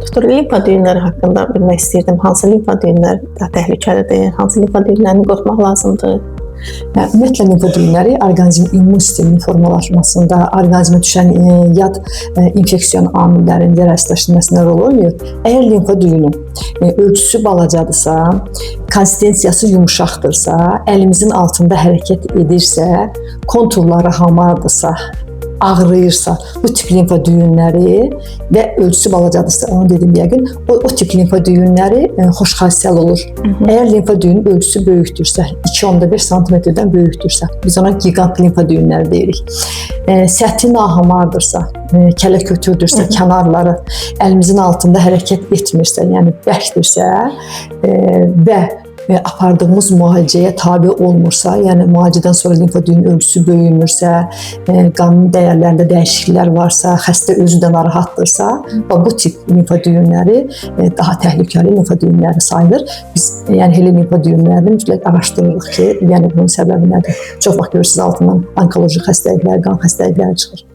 Doktor, limfa düyünləri haqqında bilmək istəyirdim. Hansı limfa düyünləri daha təhlükəlidir? Hansı limfa düyünlərini qorxmaq lazımdır? Ümumiyyətlə limfa düyünləri orqanizmin immun sisteminin formalaşmasında, orqanizmə düşən yad infeksiyon amillərinin zərərsizləşdirməsində rol oynayır. Əgər limfa düyünü ölçüsü balacadırsa, konsistensiyası yumuşaqdırsa, əlimizin altında hərəkət edirsə, konturları hamardırsa, ağrıyırsa, bu tip limfa düyünləri və ölçüsü balacadırsa, onu dedim yəqin, o tip limfa düyünləri xoşxassəl olur. Əgər limfa düyünün ölçüsü böyükdürsə, 2,5 sm-dən böyükdürsə, biz ona gigant limfa düyünləri deyirik. Səthi nahamardırsa, kələ-kötürdürsə, kənarları əlimizin altında hərəkət etmirsə, yəni bərkdirsə və apardığımız müalicəyə tabe olmursa, yəni müalicədən sonra limfa düyünün ölçüsü böyümürsə, qanun dəyərlərində dəyişikliklər varsa, xəstə özü də narahatdırsa, bu tip limfa düyünləri daha təhlükəli limfa düyünləri sayılır. Biz yəni elə limfa düyünlərini mütləq araşdırırıq ki, yəni bunun səbəbi nədir? Çox vaxt görürsünüz altından onkoloji xəstəliklər, qan xəstəlikləri çıxır.